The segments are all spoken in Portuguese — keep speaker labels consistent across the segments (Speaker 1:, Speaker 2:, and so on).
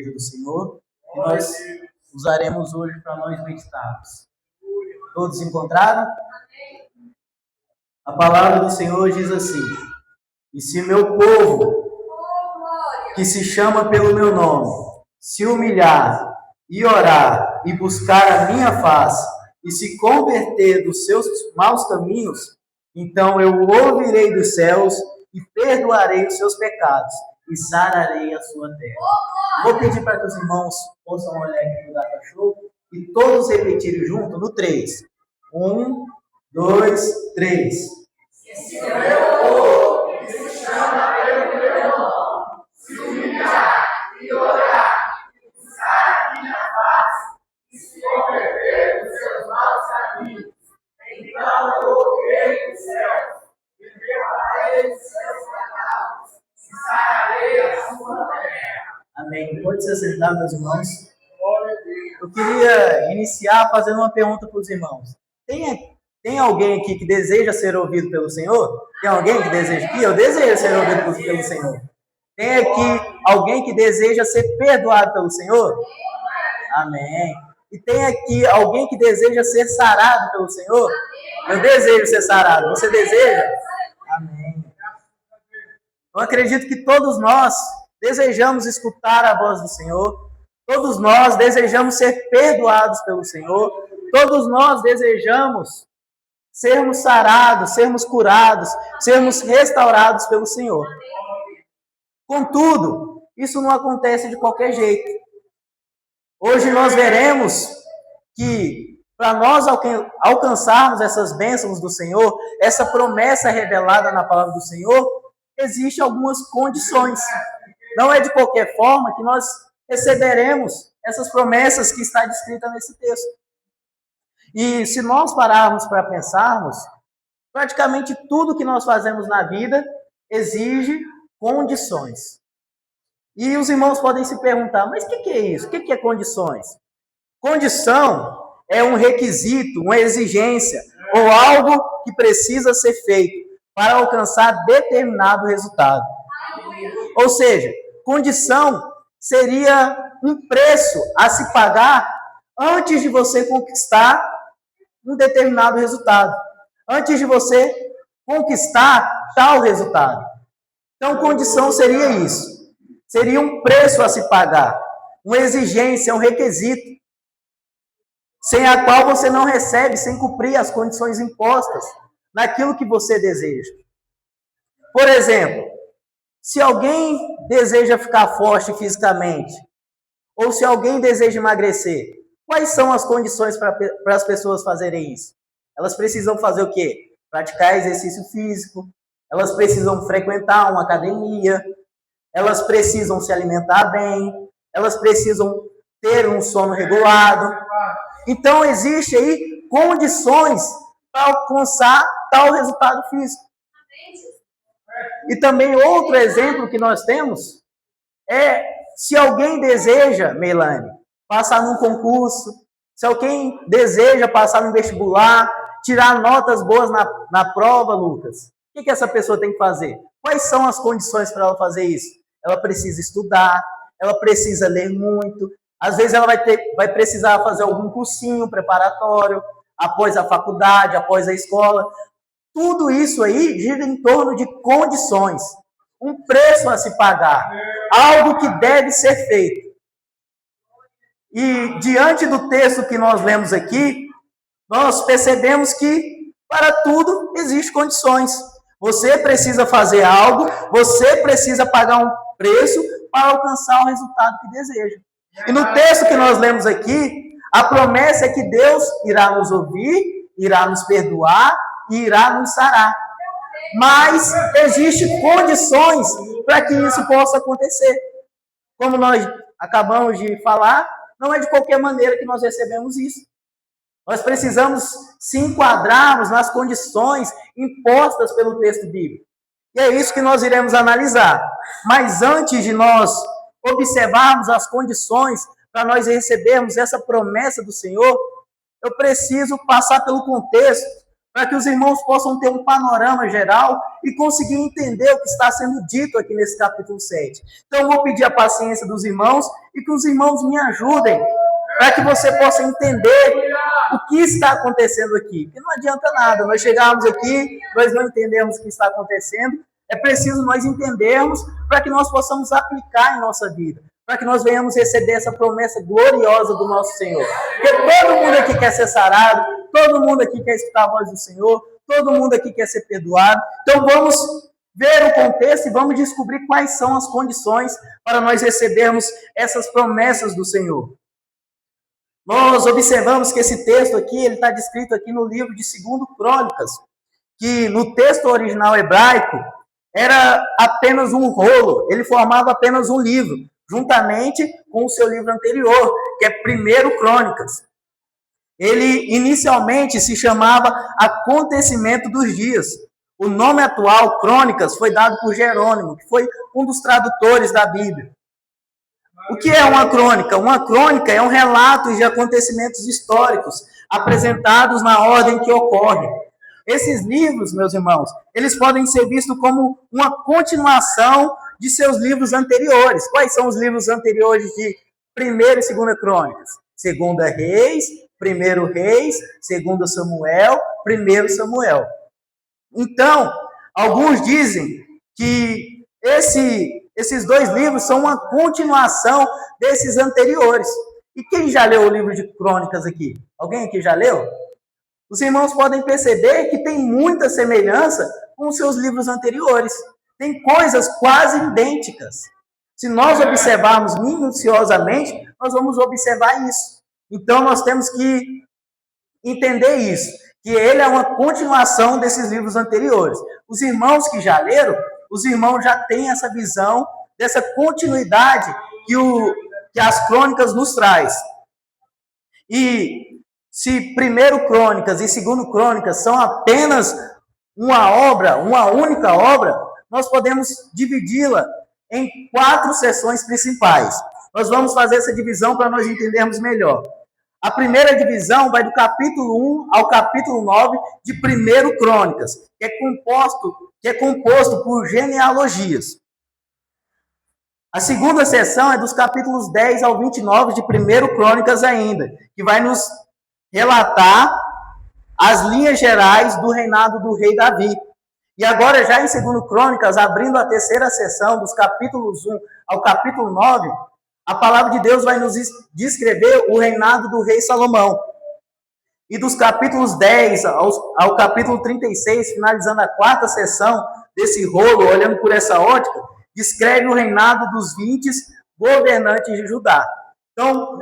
Speaker 1: vida do Senhor, que nós usaremos hoje para nós meditarmos. Todos encontraram? A palavra do Senhor diz assim: e se meu povo, que se chama pelo meu nome, se humilhar e orar e buscar a minha face e se converter dos seus maus caminhos, então eu ouvirei dos céus e perdoarei os seus pecados e sararei a sua terra. Vou pedir para que os irmãos possam olhar aqui no Data Show e todos repetirem junto no 3. 1, 2, 3.
Speaker 2: Se meu povo, que se chama pelo meu nome, se humilhar e orar, e buscar a minha face, e se converter dos seus maus caminhos, então eu ouvirei dos céus, e perdoarei os seus pecados, e sararei a sua terra.
Speaker 1: Amém. Pode se sentar, meus irmãos. Eu queria iniciar fazendo uma pergunta para os irmãos. Tem alguém aqui que deseja ser ouvido pelo Senhor? Tem alguém que deseja aqui? Eu desejo ser ouvido pelo Senhor. Tem aqui alguém que deseja ser perdoado pelo Senhor? Amém. E tem aqui alguém que deseja ser sarado pelo Senhor? Eu desejo ser sarado. Você deseja? Amém. Eu acredito que todos nós desejamos escutar a voz do Senhor. Todos nós desejamos ser perdoados pelo Senhor. Todos nós desejamos sermos sarados, sermos curados, sermos restaurados pelo Senhor. Contudo, isso não acontece de qualquer jeito. Hoje nós veremos que para nós alcançarmos essas bênçãos do Senhor, essa promessa revelada na palavra do Senhor, existem algumas condições. Não é de qualquer forma que nós receberemos essas promessas que está descrita nesse texto. E se nós pararmos para pensarmos, praticamente tudo que nós fazemos na vida exige condições. E os irmãos podem se perguntar, mas o que é isso? O que é condições? Condição é um requisito, uma exigência, ou algo que precisa ser feito para alcançar determinado resultado. Ou seja, condição seria um preço a se pagar antes de você conquistar um determinado resultado. Antes de você conquistar tal resultado. Então, condição seria isso. Seria um preço a se pagar. Uma exigência, um requisito. Sem a qual você não recebe, sem cumprir as condições impostas naquilo que você deseja. Por exemplo, se alguém deseja ficar forte fisicamente, ou se alguém deseja emagrecer, quais são as condições para as pessoas fazerem isso? Elas precisam fazer o quê? Praticar exercício físico, elas precisam frequentar uma academia, elas precisam se alimentar bem, elas precisam ter um sono regulado. Então, existem aí condições para alcançar tal resultado físico. E também outro exemplo que nós temos é se alguém deseja, Meilane, passar num concurso, se alguém deseja passar no vestibular, tirar notas boas na prova, Lucas, o que essa pessoa tem que fazer? Quais são as condições para ela fazer isso? Ela precisa estudar, ela precisa ler muito, às vezes ela vai precisar fazer algum cursinho preparatório, após a faculdade, após a escola. Tudo isso aí gira em torno de condições, um preço a se pagar, algo que deve ser feito. E diante do texto que nós lemos aqui, nós percebemos que para tudo existem condições. Você precisa fazer algo, você precisa pagar um preço para alcançar o resultado que deseja. E no texto que nós lemos aqui, a promessa é que Deus irá nos ouvir, irá nos perdoar e irá nos sarar. Mas existem condições para que isso possa acontecer. Como nós acabamos de falar, não é de qualquer maneira que nós recebemos isso. Nós precisamos se enquadrarmos nas condições impostas pelo texto bíblico. E é isso que nós iremos analisar. Mas antes de nós observarmos as condições para nós recebermos essa promessa do Senhor, eu preciso passar pelo contexto para que os irmãos possam ter um panorama geral e conseguir entender o que está sendo dito aqui nesse capítulo 7. Então, eu vou pedir a paciência dos irmãos e que os irmãos me ajudem para que você possa entender o que está acontecendo aqui. Porque não adianta nada, nós chegarmos aqui, nós não entendemos o que está acontecendo, é preciso nós entendermos para que nós possamos aplicar em nossa vida, para que nós venhamos receber essa promessa gloriosa do nosso Senhor. Porque todo mundo aqui quer ser sarado, todo mundo aqui quer escutar a voz do Senhor, todo mundo aqui quer ser perdoado. Então vamos ver o contexto e vamos descobrir quais são as condições para nós recebermos essas promessas do Senhor. Nós observamos que esse texto aqui, ele está descrito aqui no livro de 2 Crônicas, que no texto original hebraico era apenas um rolo, ele formava apenas um livro, juntamente com o seu livro anterior, que é 1 Crônicas. Ele inicialmente se chamava Acontecimento dos Dias. O nome atual, Crônicas, foi dado por Jerônimo, que foi um dos tradutores da Bíblia. O que é uma crônica? Uma crônica é um relato de acontecimentos históricos apresentados na ordem que ocorre. Esses livros, meus irmãos, eles podem ser vistos como uma continuação de seus livros anteriores. Quais são os livros anteriores de 1ª e 2ª Crônicas? 2ª Reis, 1º Reis, 2ª Samuel, 1º Samuel. Então, alguns dizem que esses dois livros são uma continuação desses anteriores. E quem já leu o livro de Crônicas aqui? Alguém aqui já leu? Os irmãos podem perceber que tem muita semelhança com os seus livros anteriores. Tem coisas quase idênticas. Se nós observarmos minuciosamente, nós vamos observar isso. Então, nós temos que entender isso, que ele é uma continuação desses livros anteriores. Os irmãos que já leram, os irmãos já têm essa visão dessa continuidade que as crônicas nos traz. E se 1 Crônicas e 2 Crônicas são apenas uma obra, uma única obra, nós podemos dividi-la em 4 seções principais. Nós vamos fazer essa divisão para nós entendermos melhor. A primeira divisão vai do capítulo 1 ao capítulo 9 de 1 Crônicas, que é composto por genealogias. A segunda seção é dos capítulos 10 ao 29 de 1 Crônicas ainda, que vai nos relatar as linhas gerais do reinado do rei Davi. E agora, já em 2 Crônicas, abrindo a terceira seção, dos capítulos 1 ao capítulo 9, a palavra de Deus vai nos descrever o reinado do rei Salomão. E dos capítulos 10 ao capítulo 36, finalizando a 4ª seção desse rolo, olhando por essa ótica, descreve o reinado dos 20 governantes de Judá. Então,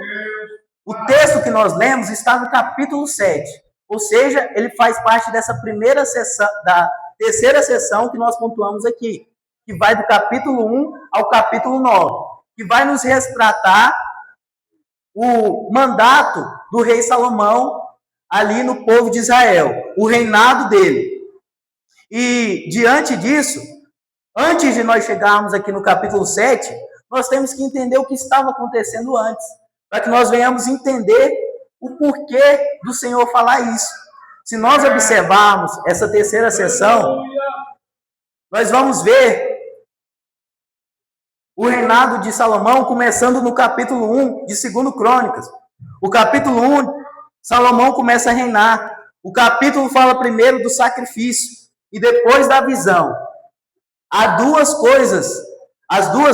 Speaker 1: o texto que nós lemos está no capítulo 7. Ou seja, ele faz parte dessa primeira seção, da terceira seção que nós pontuamos aqui, que vai do capítulo 1 ao capítulo 9, que vai nos retratar o mandato do rei Salomão ali no povo de Israel, o reinado dele. E diante disso, antes de nós chegarmos aqui no capítulo 7, nós temos que entender o que estava acontecendo antes, para que nós venhamos entender o porquê do Senhor falar isso. Se nós observarmos essa terceira sessão, nós vamos ver o reinado de Salomão começando no capítulo 1 de 2 Crônicas. O capítulo 1, Salomão começa a reinar. O capítulo fala primeiro do sacrifício e depois da visão. As duas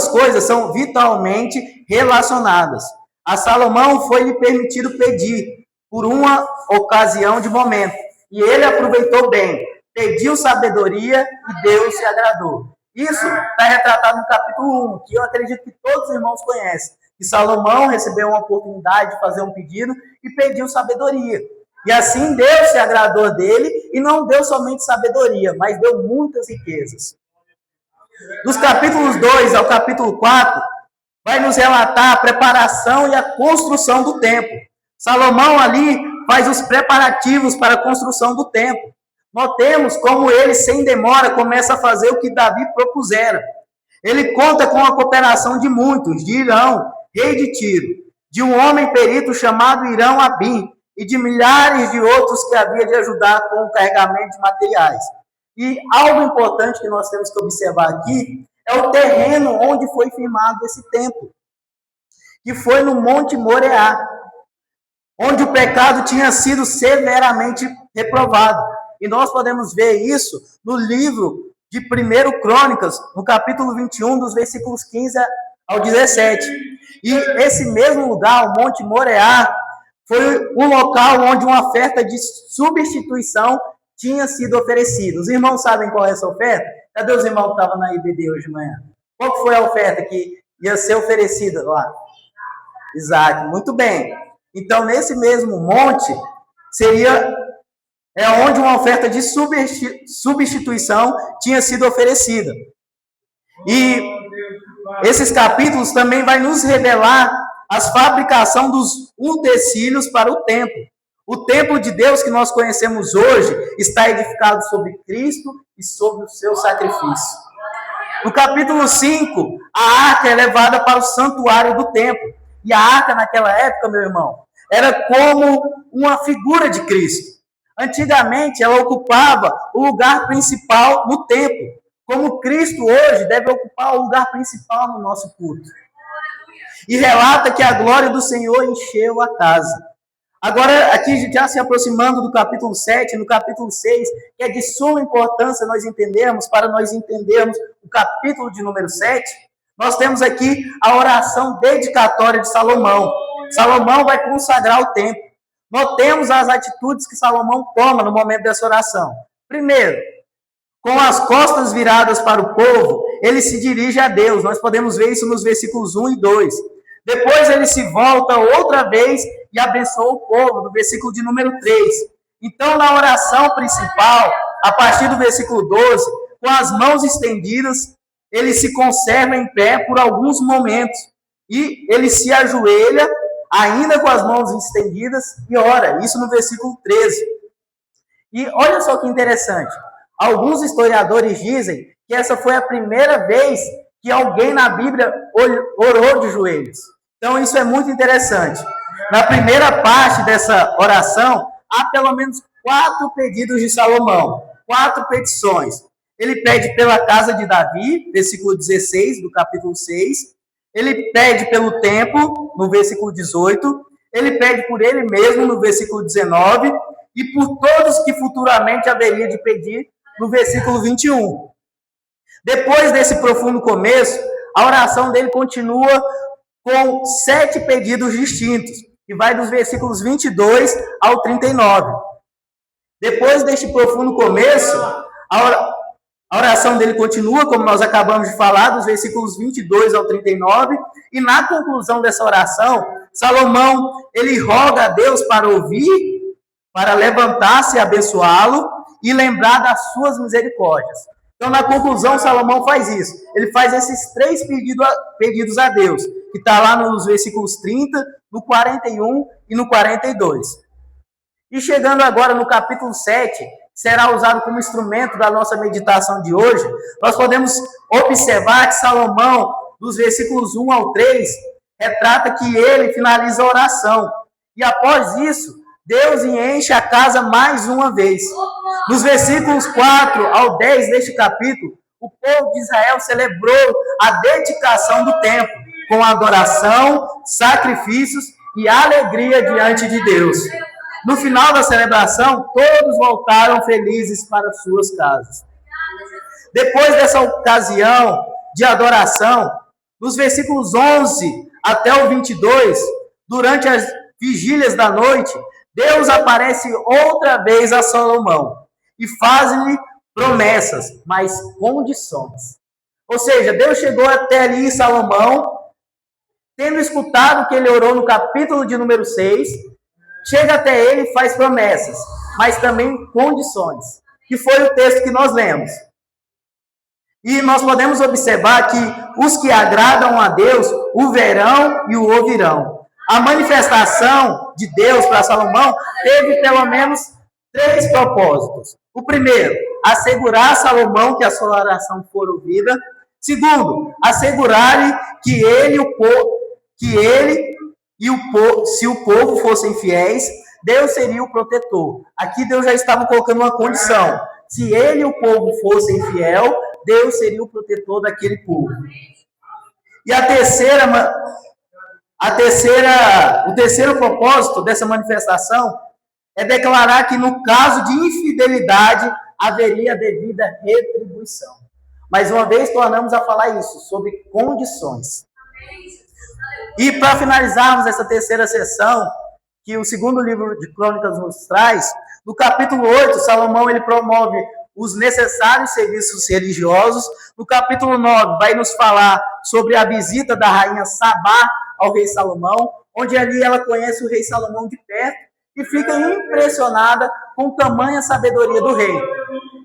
Speaker 1: coisas são vitalmente relacionadas. A Salomão foi-lhe permitido pedir por uma ocasião de momento, e ele aproveitou bem, pediu sabedoria e Deus se agradou. Isso está retratado no capítulo 1, que eu acredito que todos os irmãos conhecem, que Salomão recebeu uma oportunidade de fazer um pedido e pediu sabedoria. E assim Deus se agradou dele, e não deu somente sabedoria, mas deu muitas riquezas. Dos capítulos 2 ao capítulo 4, vai nos relatar a preparação e a construção do templo. Salomão ali faz os preparativos para a construção do templo. Notemos como ele, sem demora, começa a fazer o que Davi propusera. Ele conta com a cooperação de muitos, de Irão, rei de Tiro, de um homem perito chamado Irão Abim, e de milhares de outros que havia de ajudar com o carregamento de materiais. E algo importante que nós temos que observar aqui é o terreno onde foi firmado esse templo, que foi no Monte Moriá, onde o pecado tinha sido severamente reprovado. E nós podemos ver isso no livro de 1 Crônicas, no capítulo 21, dos versículos 15 ao 17. E esse mesmo lugar, o Monte Moriá, foi um local onde uma oferta de substituição tinha sido oferecida. Os irmãos sabem qual é essa oferta? Cadê os irmãos que estavam na IBD hoje de manhã? Qual foi a oferta que ia ser oferecida lá? Isaac, muito bem. Então, nesse mesmo monte, onde uma oferta de substituição tinha sido oferecida. E esses capítulos também vai nos revelar a fabricação dos utensílios para o templo. O templo de Deus que nós conhecemos hoje está edificado sobre Cristo e sobre o seu sacrifício. No capítulo 5, a arca é levada para o santuário do templo. E a arca naquela época, meu irmão, era como uma figura de Cristo. Antigamente, ela ocupava o lugar principal no templo, como Cristo hoje deve ocupar o lugar principal no nosso culto. E relata que a glória do Senhor encheu a casa. Agora, aqui já se aproximando do capítulo 7, no capítulo 6, que é de suma importância nós entendermos, para nós entendermos o capítulo de número 7, nós temos aqui a oração dedicatória de Salomão. Salomão vai consagrar o templo. Notemos as atitudes que Salomão toma no momento dessa oração. Primeiro, com as costas viradas para o povo, ele se dirige a Deus. Nós podemos ver isso nos versículos 1 e 2. Depois ele se volta outra vez e abençoa o povo, no versículo de número 3. Então, na oração principal, a partir do versículo 12, com as mãos estendidas, ele se conserva em pé por alguns momentos. E ele se ajoelha, ainda com as mãos estendidas, e ora. Isso no versículo 13. E olha só que interessante. Alguns historiadores dizem que essa foi a primeira vez que alguém na Bíblia orou de joelhos. Então, isso é muito interessante. Na primeira parte dessa oração, há pelo menos 4 pedidos de Salomão. 4 petições. Ele pede pela casa de Davi, versículo 16 do capítulo 6. Ele pede pelo templo, no versículo 18. Ele pede por ele mesmo, no versículo 19. E por todos que futuramente haveria de pedir, no versículo 21. Depois desse profundo começo, a oração dele continua com 7 pedidos distintos, que vai dos versículos 22 ao 39. Depois deste profundo começo, a oração dele continua, como nós acabamos de falar, dos versículos 22 ao 39, e na conclusão dessa oração, Salomão, ele roga a Deus para ouvir, para levantar-se e abençoá-lo, e lembrar das suas misericórdias. Então, na conclusão, Salomão faz isso. Ele faz esses 3 pedidos a Deus, que está lá nos versículos 30, no 41 e no 42. E chegando agora no capítulo 7, será usado como instrumento da nossa meditação de hoje, nós podemos observar que Salomão, dos versículos 1 ao 3, retrata que ele finaliza a oração. E após isso, Deus enche a casa mais uma vez. Nos versículos 4 ao 10 deste capítulo, o povo de Israel celebrou a dedicação do templo, com adoração, sacrifícios e alegria diante de Deus. No final da celebração, todos voltaram felizes para suas casas. Depois dessa ocasião de adoração, nos versículos 11 até o 22, durante as vigílias da noite, Deus aparece outra vez a Salomão e faz-lhe promessas, mas condições. Ou seja, Deus chegou até ali em Salomão, tendo escutado que ele orou no capítulo de número 6, chega até ele e faz promessas, mas também condições, que foi o texto que nós lemos. E nós podemos observar que os que agradam a Deus o verão e o ouvirão. A manifestação de Deus para Salomão teve pelo menos 3 propósitos. O primeiro, assegurar a Salomão que a sua oração for ouvida. Segundo, assegurar-lhe se o povo fossem fiéis, Deus seria o protetor. Aqui Deus já estava colocando uma condição. Se ele e o povo fossem infiel, Deus seria o protetor daquele povo. E o terceiro propósito dessa manifestação é declarar que no caso de infidelidade haveria devida retribuição. Mais uma vez tornamos a falar isso, sobre condições. E para finalizarmos essa terceira sessão, que o segundo livro de Crônicas nos traz, no capítulo 8, Salomão ele promove os necessários serviços religiosos. No capítulo 9, vai nos falar sobre a visita da rainha Sabá ao rei Salomão, onde ali ela conhece o rei Salomão de perto e fica impressionada com tamanha sabedoria do rei.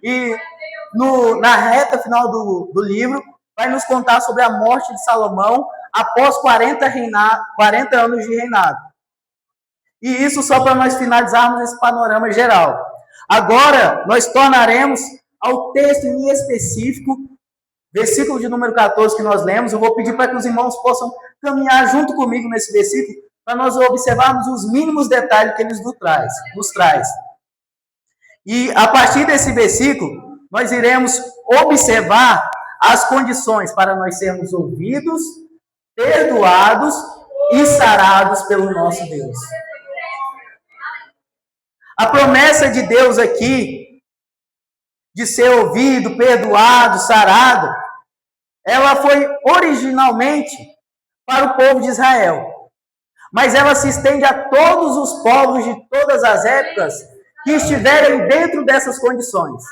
Speaker 1: E na reta final do livro, vai nos contar sobre a morte de Salomão após 40 anos de reinado. E isso só para nós finalizarmos esse panorama geral. Agora, nós tornaremos ao texto em específico, versículo de número 14 que nós lemos. Eu vou pedir para que os irmãos possam caminhar junto comigo nesse versículo, para nós observarmos os mínimos detalhes que ele nos traz. E a partir desse versículo, nós iremos observar as condições para nós sermos ouvidos, perdoados e sarados pelo nosso Deus. A promessa de Deus aqui, de ser ouvido, perdoado, sarado, ela foi originalmente para o povo de Israel. Mas ela se estende a todos os povos de todas as épocas que estiverem dentro dessas condições.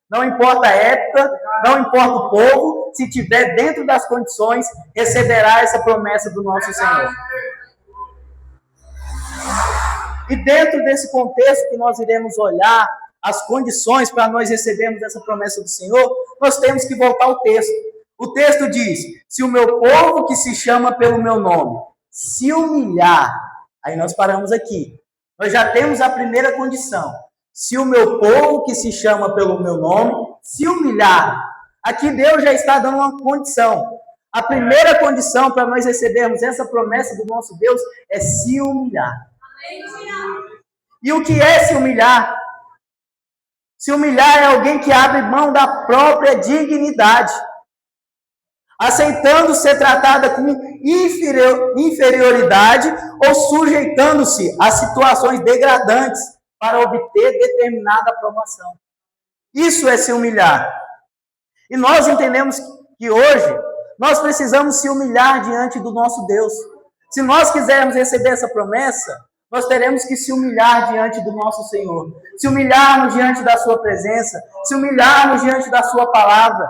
Speaker 1: Não importa a época, não importa o povo, se estiver dentro das condições, receberá essa promessa do nosso Senhor. E dentro desse contexto que nós iremos olhar as condições para nós recebermos essa promessa do Senhor, nós temos que voltar ao texto. O texto diz: se o meu povo que se chama pelo meu nome se humilhar, aí nós paramos aqui. Nós já temos a primeira condição. Se o meu povo que se chama pelo meu nome se humilhar. Aqui Deus já está dando uma condição. A primeira condição para nós recebermos essa promessa do nosso Deus é se humilhar. E o que é se humilhar? Se humilhar é alguém que abre mão da própria dignidade, aceitando ser tratada com inferioridade ou sujeitando-se a situações degradantes para obter determinada aprovação. Isso é se humilhar. E nós entendemos que hoje nós precisamos se humilhar diante do nosso Deus. Se nós quisermos receber essa promessa, nós teremos que se humilhar diante do nosso Senhor, se humilharmos diante da sua presença, se humilharmos diante da sua palavra.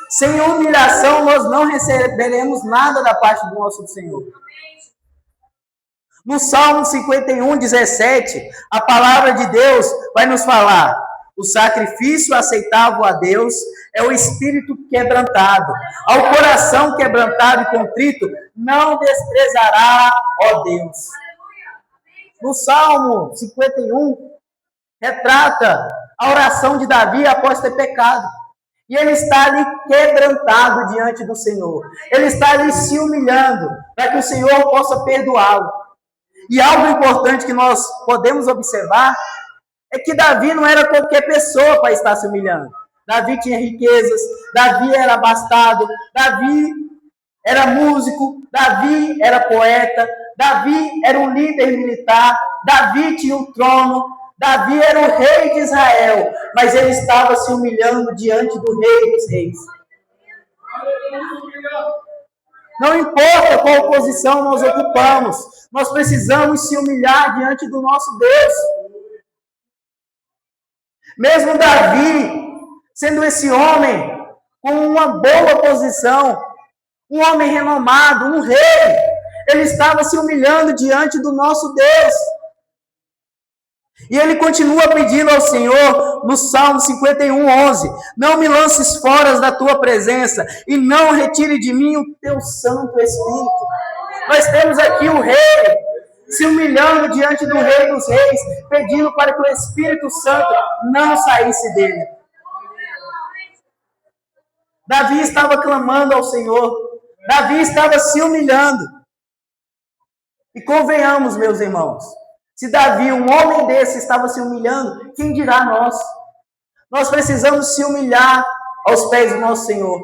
Speaker 1: Sem humilhação, nós não receberemos nada da parte do nosso Senhor. No Salmo 51, 17, a palavra de Deus vai nos falar: o sacrifício aceitável a Deus é o espírito quebrantado. Ao coração quebrantado e contrito, não desprezará, ó Deus. No Salmo 51, retrata a oração de Davi após ter pecado. E ele está ali quebrantado diante do Senhor. Ele está ali se humilhando para que o Senhor possa perdoá-lo. E algo importante que nós podemos observar é que Davi não era qualquer pessoa para estar se humilhando. Davi tinha riquezas, Davi era abastado, Davi era músico, Davi era poeta, Davi era um líder militar, Davi tinha um trono, Davi era o rei de Israel, mas ele estava se humilhando diante do rei dos reis. Não importa qual posição nós ocupamos, nós precisamos se humilhar diante do nosso Deus. Mesmo Davi, sendo esse homem com uma boa posição, um homem renomado, um rei, ele estava se humilhando diante do nosso Deus. E ele continua pedindo ao Senhor, no Salmo 51, 11, não me lances fora da tua presença, e não retire de mim o teu Santo Espírito. Nós temos aqui o rei, se humilhando diante do Rei dos Reis, pedindo para que o Espírito Santo não saísse dele. Davi estava clamando ao Senhor, Davi estava se humilhando. E convenhamos, meus irmãos, se Davi, um homem desse, estava se humilhando, quem dirá nós? Nós precisamos se humilhar aos pés do nosso Senhor.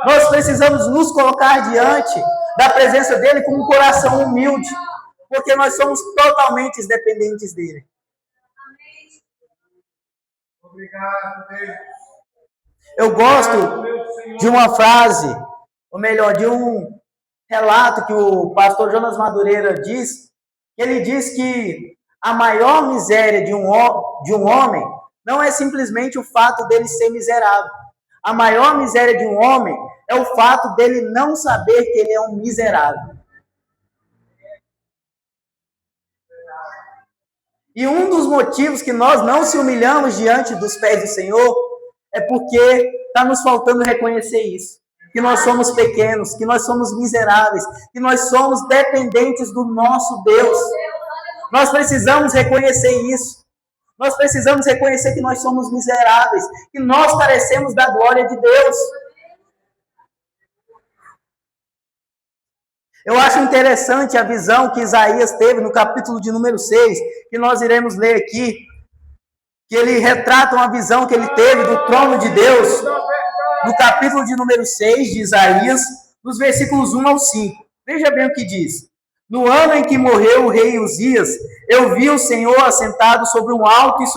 Speaker 1: Nós precisamos nos colocar diante da presença dele com um coração humilde, porque nós somos totalmente dependentes dele.
Speaker 2: Obrigado, Deus.
Speaker 1: Eu gosto de uma frase, ou melhor, de um relato que o pastor Jonas Madureira diz. Ele diz que a maior miséria de um homem não é simplesmente o fato dele ser miserável. A maior miséria de um homem é o fato dele não saber que ele é um miserável. E um dos motivos que nós não se humilhamos diante dos pés do Senhor é porque está nos faltando reconhecer isso. Que nós somos pequenos, que nós somos miseráveis, que nós somos dependentes do nosso Deus. Nós precisamos reconhecer isso. Nós precisamos reconhecer que nós somos miseráveis, que nós carecemos da glória de Deus. Eu acho interessante a visão que Isaías teve no capítulo de número 6, que nós iremos ler aqui, que ele retrata uma visão que ele teve do trono de Deus, no capítulo de número 6 de Isaías, nos versículos 1 ao 5. Veja bem o que diz. No ano em que morreu o rei Uzias, eu vi o Senhor assentado sobre um alto e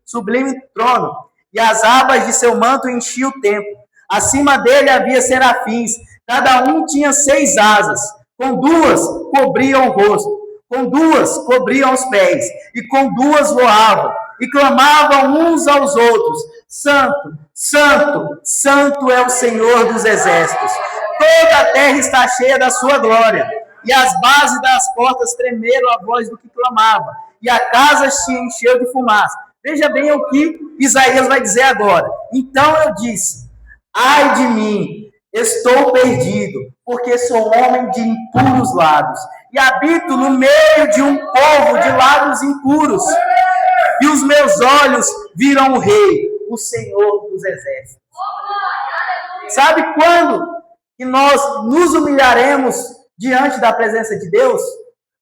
Speaker 1: sublime trono, e as abas de seu manto enchiam o templo. Acima dele havia serafins, cada um tinha 6 asas, com 2 cobriam o rosto, com 2 cobriam os pés, e com 2 voavam, e clamavam uns aos outros: Santo, Santo, Santo é o Senhor dos exércitos. Toda a terra está cheia da sua glória. E as bases das portas tremeram a voz do que clamava, e a casa se encheu de fumaça. Veja bem o que Isaías vai dizer agora. Então eu disse: ai de mim, estou perdido, porque sou homem de impuros lábios, e habito no meio de um povo de lábios impuros. E os meus olhos viram o Rei, o Senhor dos exércitos. Sabe quando que nós nos humilharemos diante da presença de Deus?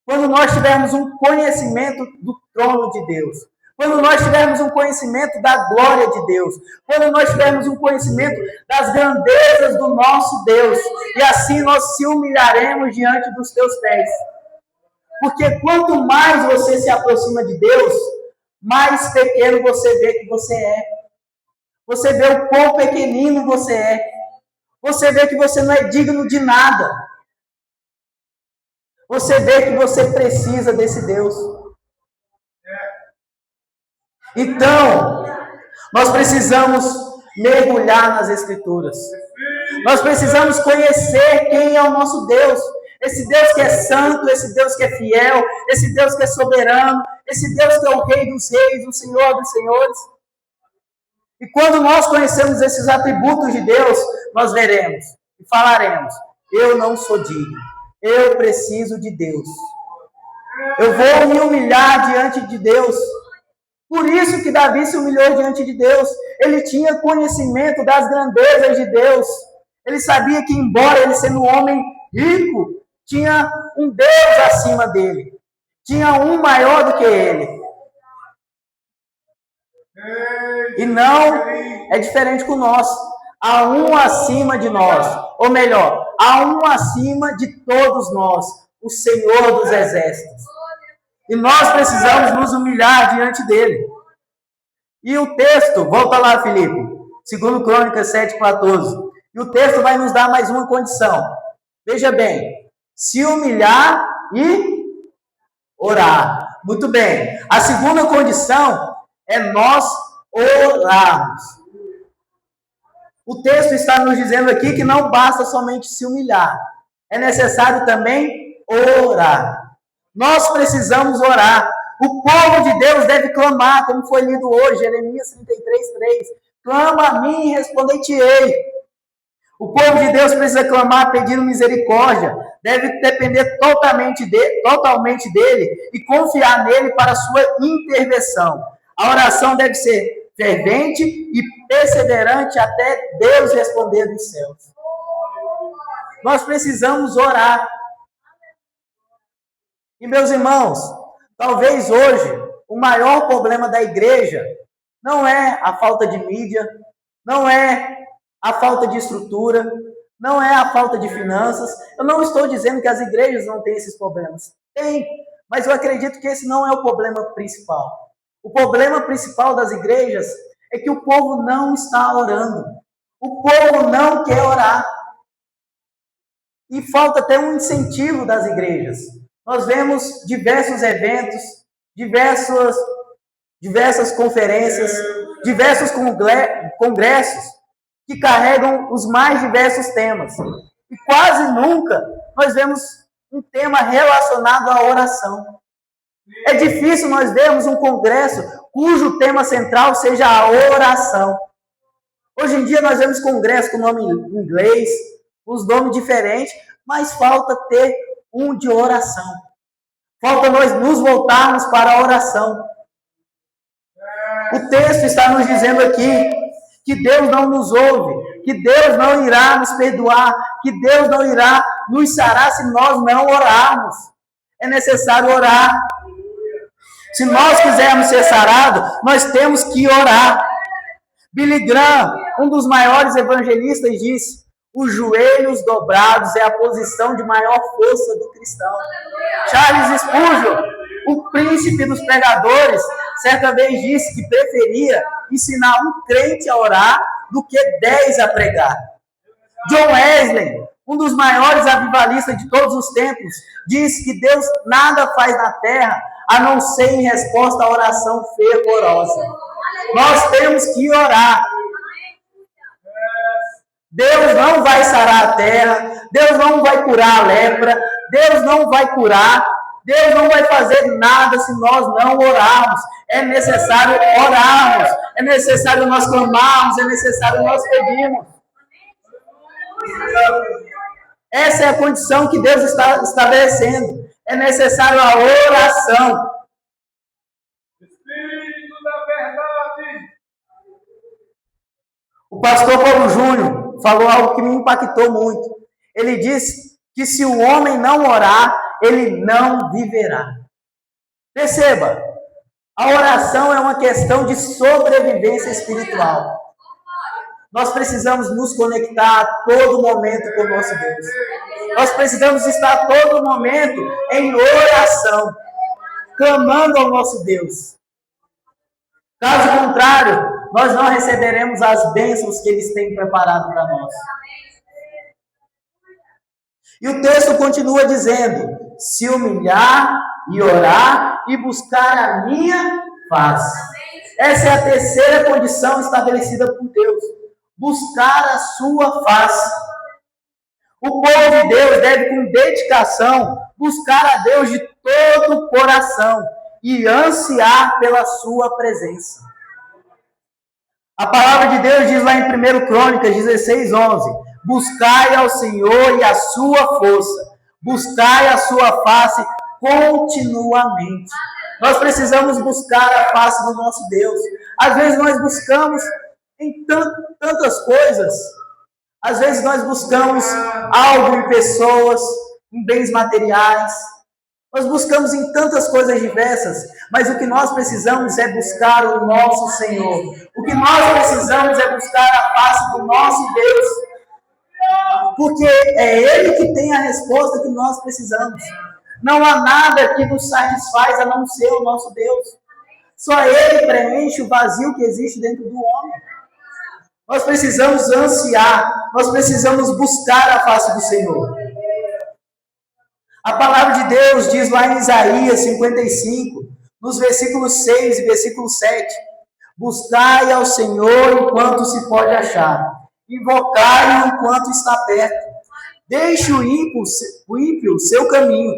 Speaker 1: Quando nós tivermos um conhecimento do trono de Deus. Quando nós tivermos um conhecimento da glória de Deus. Quando nós tivermos um conhecimento das grandezas do nosso Deus. E assim nós se humilharemos diante dos teus pés. Porque quanto mais você se aproxima de Deus, mais pequeno você vê que você é. Você vê o quão pequenino você é. Você vê que você não é digno de nada. Você vê que você precisa desse Deus. Então, nós precisamos mergulhar nas Escrituras. Nós precisamos conhecer quem é o nosso Deus. Esse Deus que é santo, esse Deus que é fiel, esse Deus que é soberano, esse Deus que é o Rei dos reis, o Senhor dos senhores. E quando nós conhecemos esses atributos de Deus, nós veremos e falaremos: eu não sou digno, eu preciso de Deus. Eu vou me humilhar diante de Deus. Por isso que Davi se humilhou diante de Deus. Ele tinha conhecimento das grandezas de Deus. Ele sabia que, embora ele sendo um homem rico, tinha um Deus acima dele. Tinha um maior do que ele. E não é diferente com nós. Há um acima de nós. Ou melhor, há um acima de todos nós. O Senhor dos exércitos. E nós precisamos nos humilhar diante dele. E o texto, volta lá, Filipe, 2 Crônicas 7,14. E o texto vai nos dar mais uma condição. Veja bem, se humilhar e orar. Muito bem. A segunda condição é nós orarmos. O texto está nos dizendo aqui que não basta somente se humilhar. É necessário também orar. Nós precisamos orar. O povo de Deus deve clamar, como foi lido hoje, Jeremias 33:3. Clama a mim e responder-te-ei. O povo de Deus precisa clamar pedindo misericórdia. Deve depender totalmente dele e confiar nele para a sua intervenção. A oração deve ser fervente e perseverante até Deus responder dos céus. Nós precisamos orar. E meus irmãos, talvez hoje o maior problema da igreja não é a falta de mídia, não é a falta de estrutura, não é a falta de finanças. Eu não estou dizendo que as igrejas não têm esses problemas. Tem, mas eu acredito que esse não é o problema principal. O problema principal das igrejas é que o povo não está orando. O povo não quer orar. E falta até um incentivo das igrejas. Nós vemos diversos eventos, diversas conferências, diversos congressos que carregam os mais diversos temas. E quase nunca nós vemos um tema relacionado à oração. É difícil nós vermos um congresso cujo tema central seja a oração. Hoje em dia nós vemos congresso com nome em inglês, os nomes diferentes, mas falta ter um de oração. Falta nós nos voltarmos para a oração. O texto está nos dizendo aqui que Deus não nos ouve, que Deus não irá nos perdoar, que Deus não irá nos sarar se nós não orarmos. É necessário orar. Se nós quisermos ser sarados, nós temos que orar. Billy Graham, um dos maiores evangelistas, disse: os joelhos dobrados é a posição de maior força do cristão. Charles Spurgeon, o príncipe dos pregadores, certa vez disse que preferia ensinar um crente a orar do que 10 a pregar. John Wesley, um dos maiores avivalistas de todos os tempos, disse que Deus nada faz na terra a não ser em resposta à oração fervorosa. Nós temos que orar. Deus não vai sarar a terra, Deus não vai curar a lepra, Deus não vai curar, Deus não vai fazer nada se nós não orarmos. É necessário orarmos, é necessário nós clamarmos, é necessário nós pedirmos. Essa é a condição que Deus está estabelecendo. É necessário a oração.
Speaker 2: Espírito da verdade.
Speaker 1: O pastor Paulo Júnior falou algo que me impactou muito. Ele disse que se o homem não orar, ele não viverá. Perceba, a oração é uma questão de sobrevivência espiritual. Nós precisamos nos conectar a todo momento com o nosso Deus. Nós precisamos estar a todo momento em oração, clamando ao nosso Deus. Caso contrário, nós não receberemos as bênçãos que eles têm preparado para nós. E o texto continua dizendo: se humilhar e orar e buscar a minha face. Essa é a terceira condição estabelecida por Deus. Buscar a sua face. O povo de Deus deve, com dedicação, buscar a Deus de todo o coração e ansiar pela sua presença. A palavra de Deus diz lá em 1 Crônicas 16:11: buscai ao Senhor e a sua força, buscai a sua face continuamente. Nós precisamos buscar a face do nosso Deus. Às vezes nós buscamos em tantas coisas. Às vezes nós buscamos algo em pessoas, em bens materiais. Nós buscamos em tantas coisas diversas, mas o que nós precisamos é buscar o nosso Senhor. O que nós precisamos é buscar a face do nosso Deus. Porque é Ele que tem a resposta que nós precisamos. Não há nada que nos satisfaz a não ser o nosso Deus. Só Ele preenche o vazio que existe dentro do homem. Nós precisamos ansiar, nós precisamos buscar a face do Senhor. A palavra de Deus diz lá em Isaías 55, nos versículos 6 e versículo 7, buscai ao Senhor enquanto se pode achar, invocai-o enquanto está perto. Deixe o ímpio seu caminho,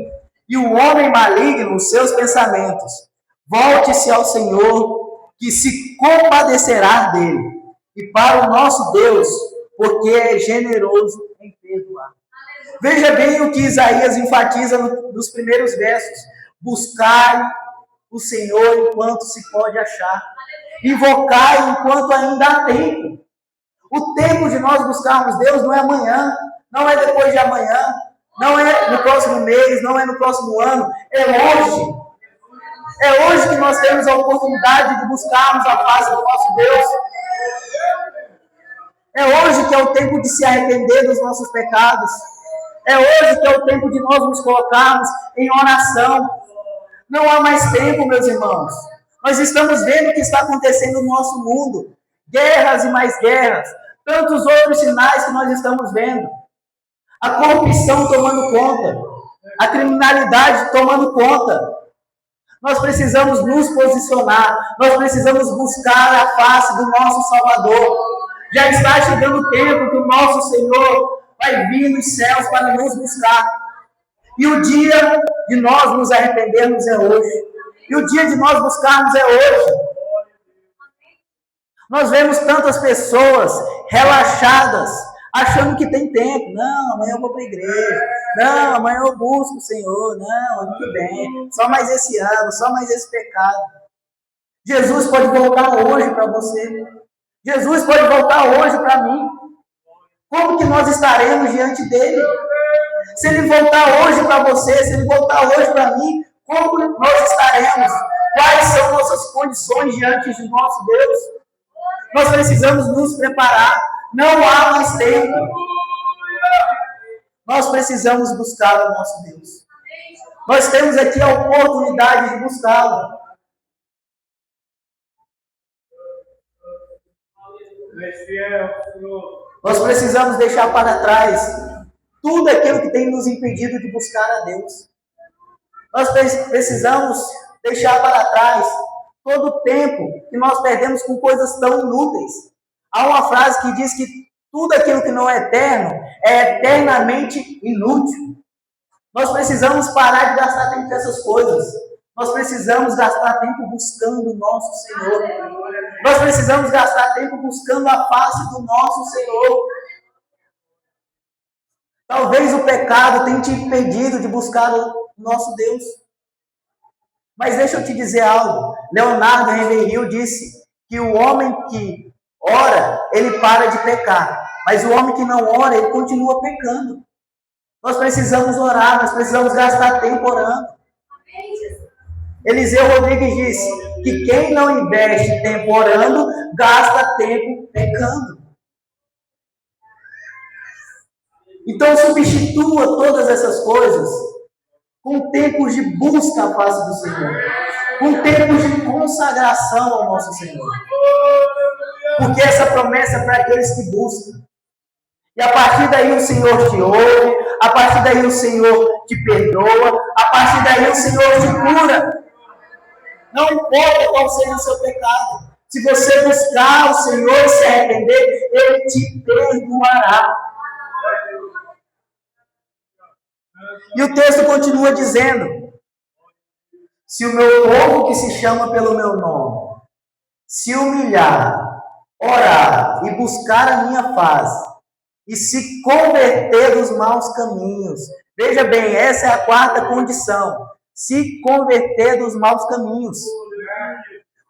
Speaker 1: e o homem maligno os seus pensamentos. Volte-se ao Senhor, que se compadecerá dele, e para o nosso Deus, porque é generoso em perdoar. Veja bem o que Isaías enfatiza nos primeiros versos. Buscai o Senhor enquanto se pode achar. Invocai enquanto ainda há tempo. O tempo de nós buscarmos Deus não é amanhã, não é depois de amanhã, Não é no próximo mês, não é no próximo ano, é hoje. É hoje que nós temos a oportunidade de buscarmos a face do nosso Deus. É hoje que é o tempo de se arrepender dos nossos pecados. É hoje que é o tempo de nós nos colocarmos em oração. Não há mais tempo, meus irmãos. Nós estamos vendo o que está acontecendo no nosso mundo. Guerras e mais guerras. Tantos outros sinais que nós estamos vendo. A corrupção tomando conta. A criminalidade tomando conta. Nós precisamos nos posicionar. Nós precisamos buscar a face do nosso Salvador. Já está chegando o tempo que o nosso Senhor vai vir nos céus para nos buscar. E o dia de nós nos arrependermos é hoje. E o dia de nós buscarmos é hoje. Nós vemos tantas pessoas relaxadas, achando que tem tempo. Não, amanhã eu vou para a igreja. Não, amanhã eu busco o Senhor. Não, ano que vem. Só mais esse ano, só mais esse pecado. Jesus pode voltar hoje para você. Jesus pode voltar hoje para mim. Como que nós estaremos diante dele? Se ele voltar hoje para você, se ele voltar hoje para mim, como nós estaremos? Quais são nossas condições diante de nosso Deus? Nós precisamos nos preparar. Não há mais tempo. Nós precisamos buscar o nosso Deus. Nós temos aqui a oportunidade de buscá-lo. Nós precisamos deixar para trás tudo aquilo que tem nos impedido de buscar a Deus. Nós precisamos deixar para trás todo o tempo que nós perdemos com coisas tão inúteis. Há uma frase que diz que tudo aquilo que não é eterno é eternamente inútil. Nós precisamos parar de gastar tempo com essas coisas. Nós precisamos gastar tempo buscando o nosso Senhor. Nós precisamos gastar tempo buscando a face do nosso Senhor. Talvez o pecado tenha te impedido de buscar o nosso Deus. Mas deixa eu te dizer algo. Leonardo Ravenhill disse que o homem que ora, ele para de pecar. Mas o homem que não ora, ele continua pecando. Nós precisamos orar, nós precisamos gastar tempo orando. Eliseu Rodrigues disse que quem não investe tempo orando, gasta tempo pecando. Então substitua todas essas coisas com tempos de busca à face do Senhor, com tempos de consagração ao nosso Senhor. Porque essa promessa é para aqueles que buscam. E a partir daí o Senhor te ouve, a partir daí o Senhor te perdoa, a partir daí o Senhor te cura. Não importa qual seja o seu pecado. Se você buscar o Senhor e se arrepender, Ele te perdoará. E o texto continua dizendo: se o meu povo que se chama pelo meu nome se humilhar, orar e buscar a minha face e se converter dos maus caminhos. Veja bem, essa é a quarta condição. Se converter dos maus caminhos.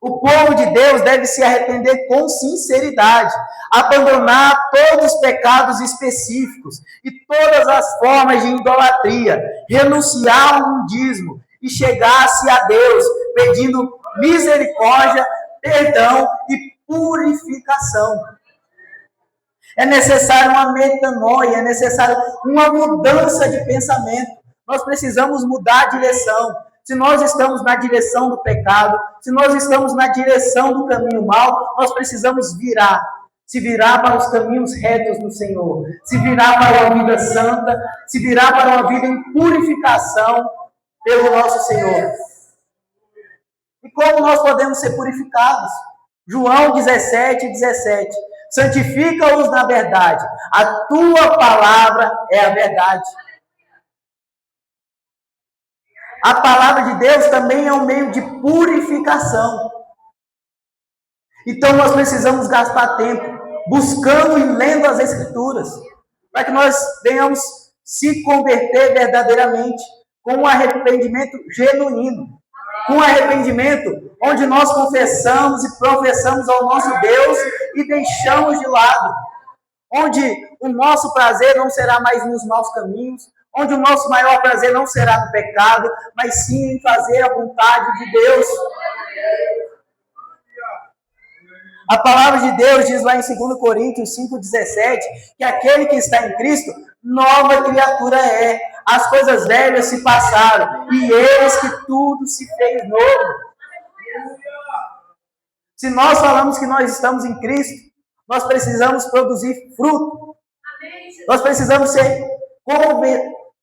Speaker 1: O povo de Deus deve se arrepender com sinceridade, abandonar todos os pecados específicos e todas as formas de idolatria, renunciar ao mundismo e chegar-se a Deus pedindo misericórdia, perdão e purificação. É necessário uma metanoia, é necessário uma mudança de pensamento. Nós precisamos mudar a direção. Se nós estamos na direção do pecado, se nós estamos na direção do caminho mau, nós precisamos virar. Se virar para os caminhos retos do Senhor. Se virar para uma vida santa, se virar para uma vida em purificação pelo nosso Senhor. E como nós podemos ser purificados? João 17:17. Santifica-os na verdade. A tua palavra é a verdade. A palavra de Deus também é um meio de purificação. Então nós precisamos gastar tempo buscando e lendo as Escrituras, para que nós venhamos se converter verdadeiramente, com um arrependimento genuíno, com um arrependimento onde nós confessamos e professamos ao nosso Deus e deixamos de lado, onde o nosso prazer não será mais nos maus caminhos, onde o nosso maior prazer não será no pecado, mas sim em fazer a vontade de Deus. A palavra de Deus diz lá em 2 Coríntios 5,17, que aquele que está em Cristo, nova criatura é. As coisas velhas se passaram, e eis que tudo se fez novo. Se nós falamos que nós estamos em Cristo, nós precisamos produzir fruto. Nós precisamos ser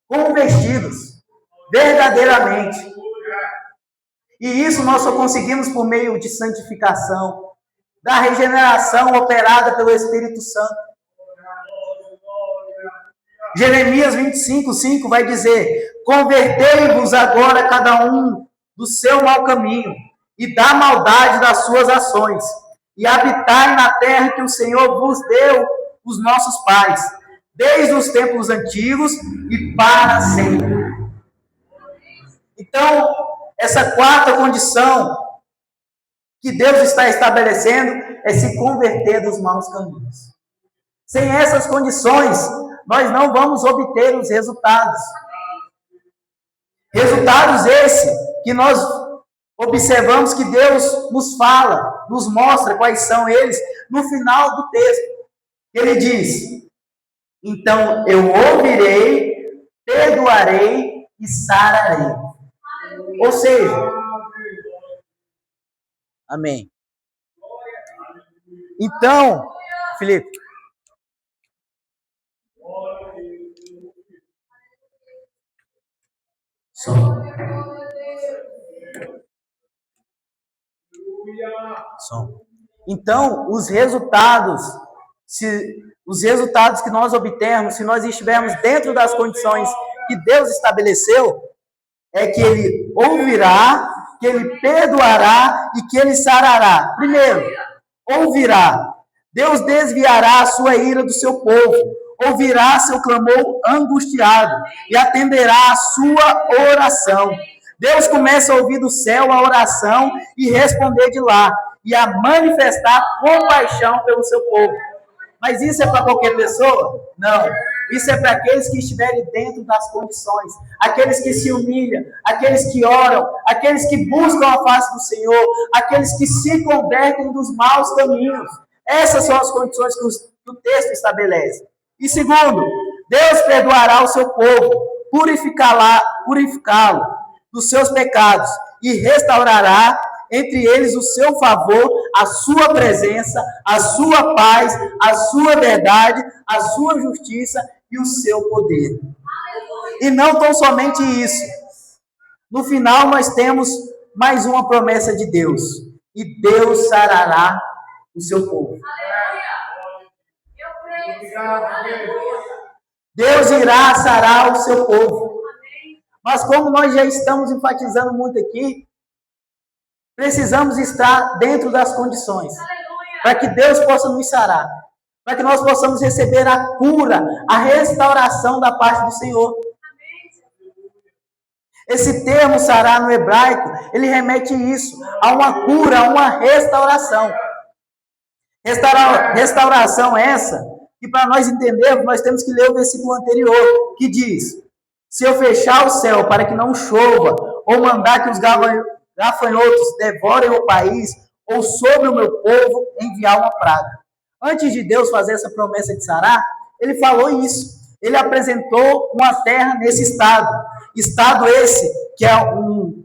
Speaker 1: convertidos verdadeiramente. E isso nós só conseguimos por meio de santificação, da regeneração operada pelo Espírito Santo. Jeremias 25:5 vai dizer: convertei-vos agora cada um do seu mau caminho e da maldade das suas ações, e habitai na terra que o Senhor vos deu, os nossos pais, desde os tempos antigos e para sempre. Então, essa quarta condição que Deus está estabelecendo é se converter dos maus caminhos. Sem essas condições, nós não vamos obter os resultados. Resultados esses que nós observamos que Deus nos fala, nos mostra quais são eles no final do texto. Ele diz: então eu ouvirei, perdoarei e sararei. Ou seja, amém. Então, Felipe, som. Então, os resultados que nós obtemos, se nós estivermos dentro das condições que Deus estabeleceu, é que Ele ouvirá, que Ele perdoará e que Ele sarará. Primeiro, ouvirá. Deus desviará a sua ira do seu povo, ouvirá seu clamor angustiado e atenderá a sua oração. Deus começa a ouvir do céu a oração e responder de lá, e a manifestar compaixão pelo seu povo. Mas isso é para qualquer pessoa? Não. Isso é para aqueles que estiverem dentro das condições, aqueles que se humilham, aqueles que oram, aqueles que buscam a face do Senhor, aqueles que se convertem dos maus caminhos. Essas são as condições que o texto estabelece. E segundo, Deus perdoará o seu povo, purificá-lo dos seus pecados e restaurará entre eles o seu favor, a sua presença, a sua paz, a sua verdade, a sua justiça e o seu poder. E não tão somente isso. No final nós temos mais uma promessa de Deus. E Deus sarará o seu povo. Deus irá sarar o seu povo. Mas como nós já estamos enfatizando muito aqui, precisamos estar dentro das condições, para que Deus possa nos sarar, para que nós possamos receber a cura, a restauração da parte do Senhor. Esse termo sarar no hebraico, ele remete isso, a uma cura, a uma restauração. Restauração essa, que para nós entendermos, nós temos que ler o versículo anterior, que diz: se eu fechar o céu para que não chova, ou mandar que os gafanhotos devorem o país, ou sobre o meu povo enviar uma praga. Antes de Deus fazer essa promessa de sarar, ele falou isso. Ele apresentou uma terra nesse estado. Estado esse que é um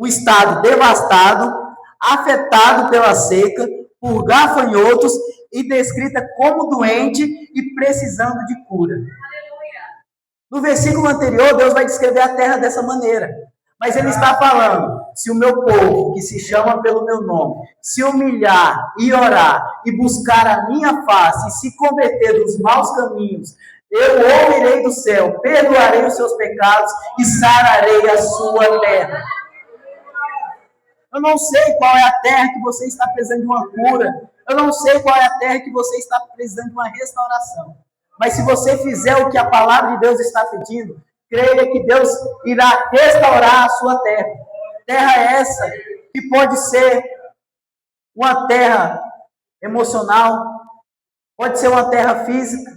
Speaker 1: estado devastado, afetado pela seca, por gafanhotos e descrita como doente e precisando de cura. No versículo anterior, Deus vai descrever a terra dessa maneira. Mas ele está falando: se o meu povo, que se chama pelo meu nome, se humilhar e orar e buscar a minha face e se converter dos maus caminhos, eu ouvirei do céu, perdoarei os seus pecados e sararei a sua terra. Eu não sei qual é a terra que você está precisando de uma cura. Eu não sei qual é a terra que você está precisando de uma restauração. Mas se você fizer o que a palavra de Deus está pedindo, creia que Deus irá restaurar a sua terra. Terra essa que pode ser uma terra emocional, pode ser uma terra física,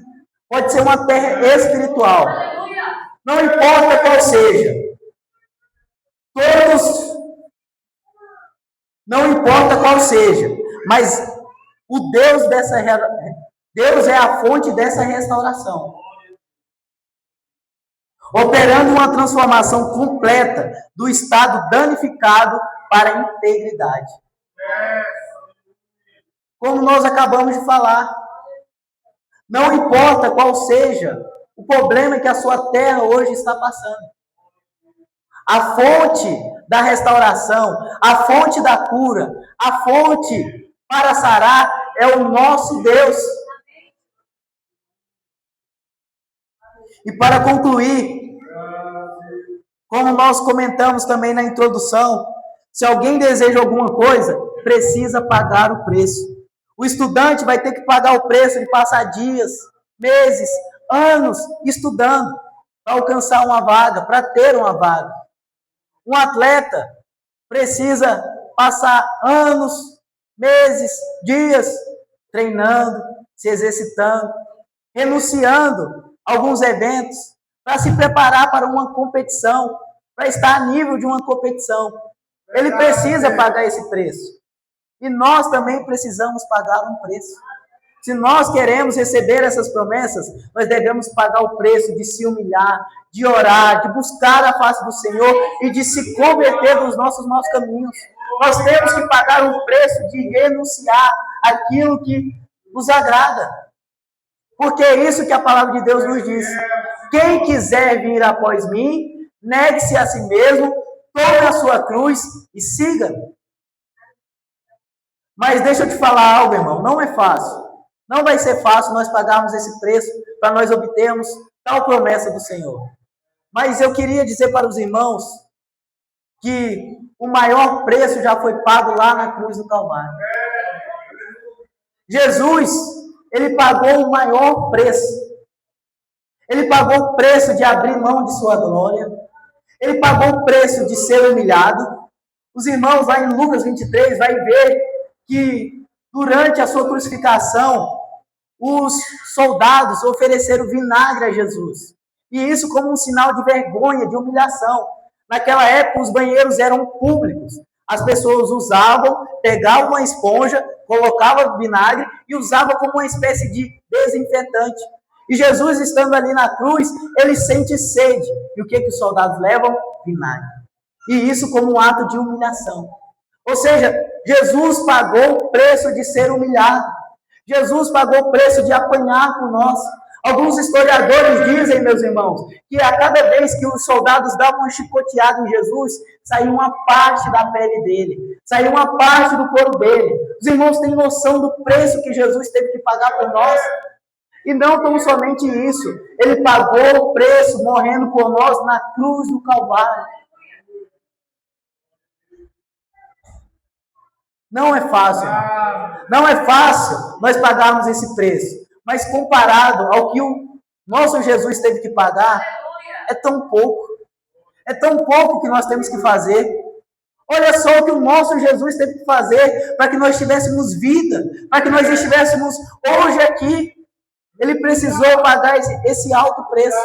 Speaker 1: pode ser uma terra espiritual. Não importa qual seja. Todos, não importa qual seja, mas o Deus Deus é a fonte dessa restauração, operando uma transformação completa do estado danificado para a integridade. Como nós acabamos de falar, não importa qual seja o problema que a sua terra hoje está passando. A fonte da restauração, a fonte da cura, a fonte para sarar é o nosso Deus. E para concluir, como nós comentamos também na introdução, se alguém deseja alguma coisa, precisa pagar o preço. O estudante vai ter que pagar o preço de passar dias, meses, anos estudando para alcançar uma vaga, para ter uma vaga. Um atleta precisa passar anos, meses, dias treinando, se exercitando, renunciando a alguns eventos para se preparar para uma competição, para estar a nível de uma competição. Ele precisa pagar esse preço. E nós também precisamos pagar um preço. Se nós queremos receber essas promessas, nós devemos pagar o preço de se humilhar, de orar, de buscar a face do Senhor e de se converter dos nossos maus caminhos. Nós temos que pagar o preço de renunciar àquilo que nos agrada. Porque é isso que a palavra de Deus nos diz. Quem quiser vir após mim, negue-se a si mesmo, tome a sua cruz e siga-me. Mas deixa eu te falar algo, irmão, não é fácil. Não vai ser fácil nós pagarmos esse preço para nós obtermos tal promessa do Senhor. Mas eu queria dizer para os irmãos que o maior preço já foi pago lá na cruz do Calvário. Jesus, ele pagou o maior preço. Ele pagou o preço de abrir mão de sua glória. Ele pagou o preço de ser humilhado. Os irmãos lá em Lucas 23 vai ver que durante a sua crucificação, os soldados ofereceram vinagre a Jesus. E isso como um sinal de vergonha, de humilhação. Naquela época, os banheiros eram públicos. As pessoas usavam, pegavam uma esponja, colocavam vinagre e usavam como uma espécie de desinfetante. E Jesus, estando ali na cruz, ele sente sede. E o que os soldados levam? Vinagre. E isso como um ato de humilhação. Ou seja, Jesus pagou o preço de ser humilhado. Jesus pagou o preço de apanhar por nós. Alguns historiadores dizem, meus irmãos, que a cada vez que os soldados davam uma chicoteada em Jesus, saía uma parte da pele dele, saía uma parte do corpo dele. Os irmãos têm noção do preço que Jesus teve que pagar por nós? E não tão somente isso, ele pagou o preço morrendo por nós na cruz do Calvário. Não é fácil, não é fácil nós pagarmos esse preço. Mas comparado ao que o nosso Jesus teve que pagar, é tão pouco. É tão pouco que nós temos que fazer. Olha só o que o nosso Jesus teve que fazer para que nós tivéssemos vida, para que nós estivéssemos hoje aqui. Ele precisou pagar esse alto preço.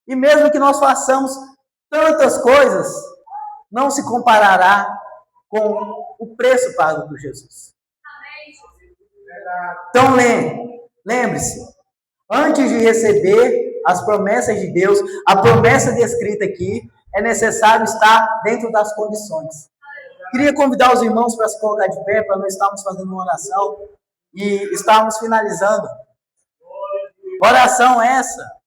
Speaker 1: E mesmo que nós façamos tantas coisas, não se comparará com o preço pago por Jesus. Então lembre-se, antes de receber as promessas de Deus, a promessa descrita aqui, é necessário estar dentro das condições. Queria convidar os irmãos para se colocar de pé, para nós estarmos fazendo uma oração e estarmos finalizando. Oração essa